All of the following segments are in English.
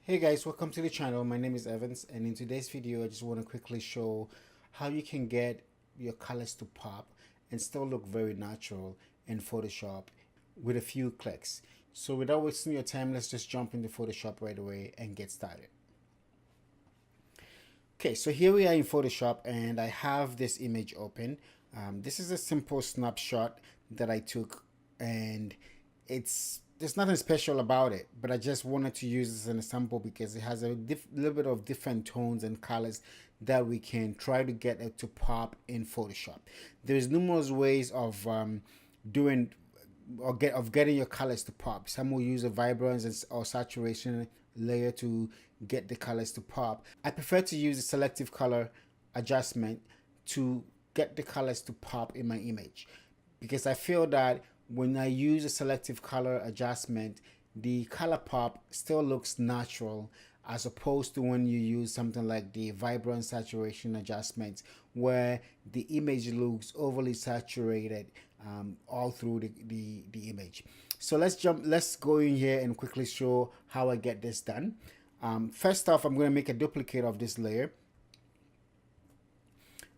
Hey guys, welcome to the channel. My name is Evans, and in today's video I just want to quickly show how you can get your colors to pop and still look very natural in Photoshop with a few clicks. So without wasting your time, let's just jump into Photoshop right away and get started. Okay, so here we are in Photoshop and I have this image open. This is a simple snapshot that I took, and there's nothing special about it, but I just wanted to use this as an example because it has a little bit of different tones and colors that we can try to get it to pop in Photoshop. There's numerous ways of doing getting your colors to pop. Some will use a vibrance or saturation layer to get the colors to pop. I prefer to use a selective color adjustment to get the colors to pop in my image, because I feel that when I use a selective color adjustment, the color pop still looks natural, as opposed to when you use something like the vibrance saturation adjustment, where the image looks overly saturated all through the image. So let's go in here and quickly show how I get this done. First off, I'm going to make a duplicate of this layer.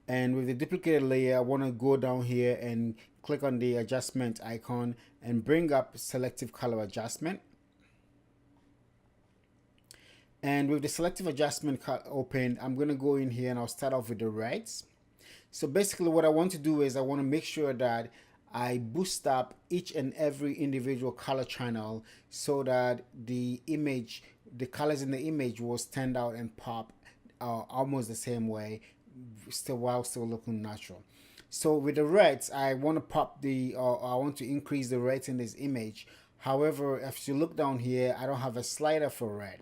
And with the duplicated layer, I want to go down here and click on the adjustment icon and bring up selective color adjustment. And with the selective adjustment open, I'm going to go in here and I'll start off with the reds. So basically what I want to do is I want to make sure that I boost up each and every individual color channel so that the colors in the image will stand out and pop almost the same way, while still looking natural. So with the reds, I want to I want to increase the reds in this image. However, if you look down here, I don't have a slider for red,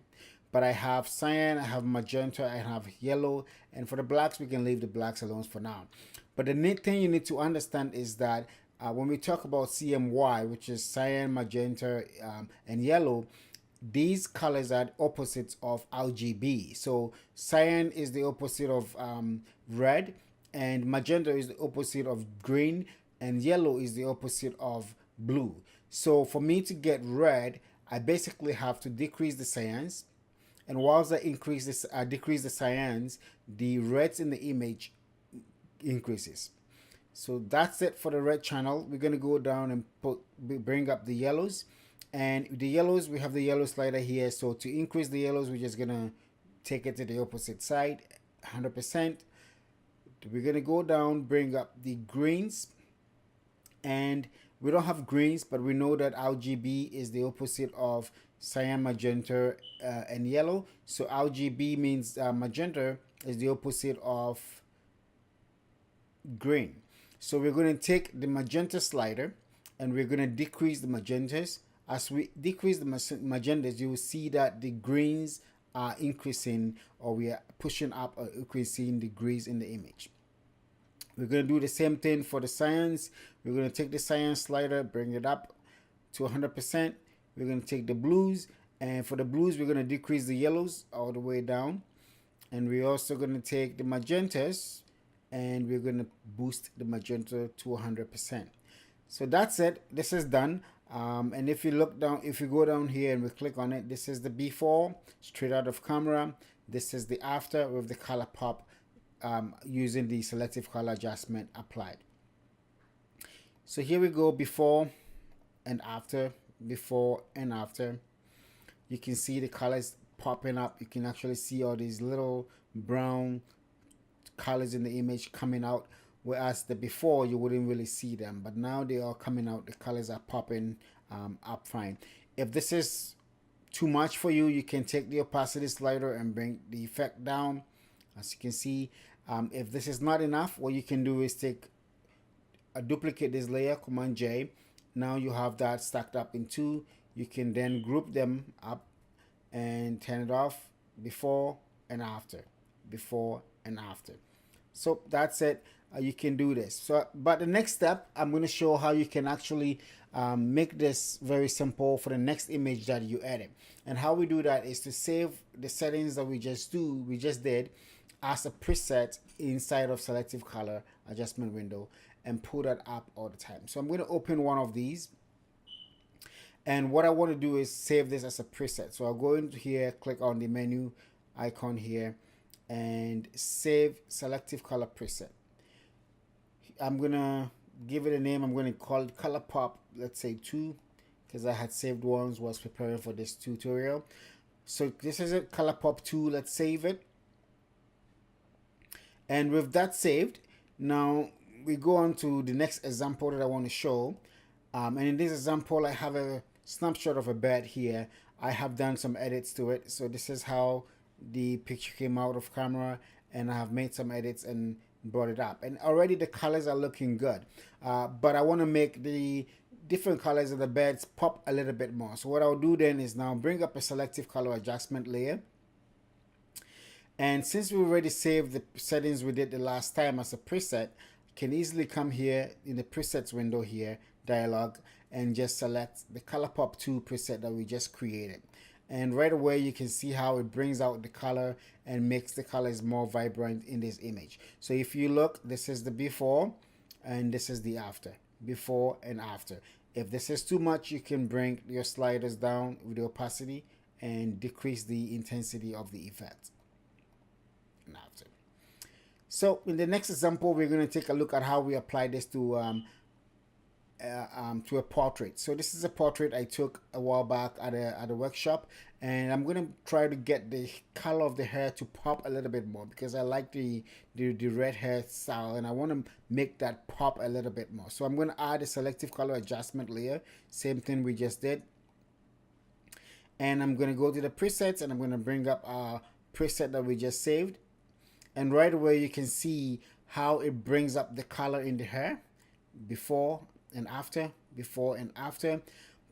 but I have cyan, I have magenta, I have yellow, and for the blacks, we can leave the blacks alone for now. But the neat thing you need to understand is that when we talk about CMY, which is cyan, magenta, and yellow, these colors are opposites of RGB. So cyan is the opposite of red, and magenta is the opposite of green, and yellow is the opposite of blue. So for me to get red, I basically have to decrease the cyans, and whilst I decrease the cyans, the reds in the image increases. So that's it for the red channel. We're going to go down and bring up the yellows. And the yellows, we have the yellow slider here. So to increase the yellows, we're just going to take it to the opposite side, 100%. We're going to go down, bring up the greens. And we don't have greens, but we know that RGB is the opposite of cyan, magenta, and yellow. So RGB means magenta is the opposite of green. So we're going to take the magenta slider and we're going to decrease the magentas. As we decrease the magentas, you will see that the greens are increasing, or we are pushing up or increasing the greens in the image. We're going to do the same thing for the cyans. We're going to take the cyan slider, bring it up to 100%. We're going to take the blues, and for the blues, we're going to decrease the yellows all the way down. And we're also going to take the magentas, and we're going to boost the magenta to 100%. So that's it. This is done. And if you look down, if you go down here and we click on it, this is the before, straight out of camera. This is the after with the color pop using the selective color adjustment applied. So here we go, before and after, before and after. You can see the colors popping up. You can actually see all these little brown colors in the image coming out, whereas the before you wouldn't really see them, but now they are coming out. The colors are popping up fine. If this is too much for you, you can take the opacity slider and bring the effect down, as you can see. If this is not enough, what you can do is duplicate this layer, Command J. Now you have that stacked up in two. You can then group them up and turn it off, before and after, before and after. So that's it. You can do this. So, but the next step, I'm going to show how you can actually make this very simple for the next image that you edit. And how we do that is to save the settings that we just did as a preset inside of selective color adjustment window and pull that up all the time. So I'm going to open one of these, And what I want to do is save this as a preset. So I'll go into here, click on the menu icon here, and save selective color preset. I'm gonna give it a name. I'm gonna call it color pop, let's say 2, because I had saved ones was preparing for this tutorial. So this is it, color pop 2. Let's save it. And with that saved, now we go on to the next example that I want to show. And in this example, I have a snapshot of a bed here. I have done some edits to it. So this is how the picture came out of camera, and I have made some edits and brought it up. And already the colors are looking good. But I want to make the different colors of the beds pop a little bit more. So what I'll do then is now bring up a selective color adjustment layer. And since we already saved the settings we did the last time as a preset, can easily come here in the presets window here, dialog, and just select the color pop 2 preset that we just created. And right away you can see how it brings out the color and makes the colors more vibrant in this image. So if you look, this is the before and this is the after, before and after. If this is too much, you can bring your sliders down with the opacity and decrease the intensity of the effect. And after. So in the next example, we're going to take a look at how we apply this to a portrait. So this is a portrait I took a while back at a workshop, and I'm going to try to get the color of the hair to pop a little bit more because I like the red hair style, and I want to make that pop a little bit more. So I'm going to add a selective color adjustment layer, same thing we just did, and I'm going to go to the presets, and I'm going to bring up our preset that we just saved. And right away you can see how it brings up the color in the hair before and after, before and after.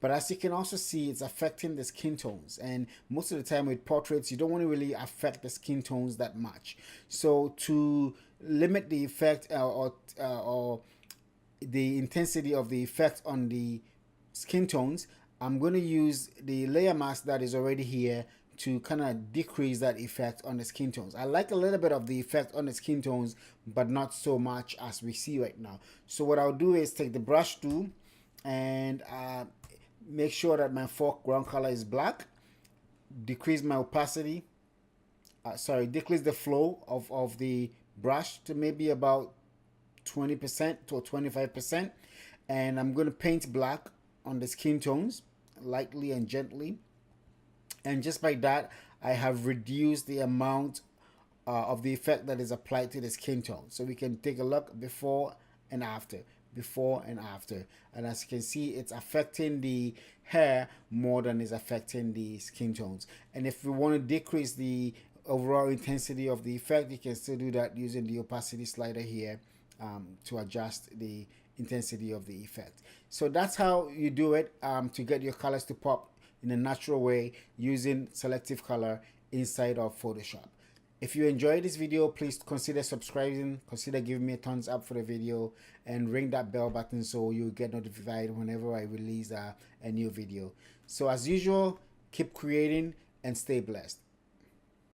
But as you can also see, it's affecting the skin tones, and most of the time with portraits you don't want to really affect the skin tones that much. So to limit the effect or the intensity of the effect on the skin tones, I'm going to use the layer mask that is already here to kind of decrease that effect on the skin tones. I like a little bit of the effect on the skin tones, but not so much as we see right now. So what I'll do is take the brush tool and make sure that my foreground color is black, decrease my opacity, decrease the flow of the brush to maybe about 20% to 25%. And I'm going to paint black on the skin tones lightly and gently. And just by that, I have reduced the amount of the effect that is applied to the skin tone. So we can take a look before and after, before and after. And as you can see, it's affecting the hair more than it's affecting the skin tones. And if we want to decrease the overall intensity of the effect, you can still do that using the opacity slider here to adjust the intensity of the effect. So that's how you do it to get your colors to pop in a natural way using selective color inside of Photoshop. If you enjoyed this video, please consider subscribing, consider giving me a thumbs up for the video, and ring that bell button so you get notified whenever I release a new video. So as usual, keep creating and stay blessed.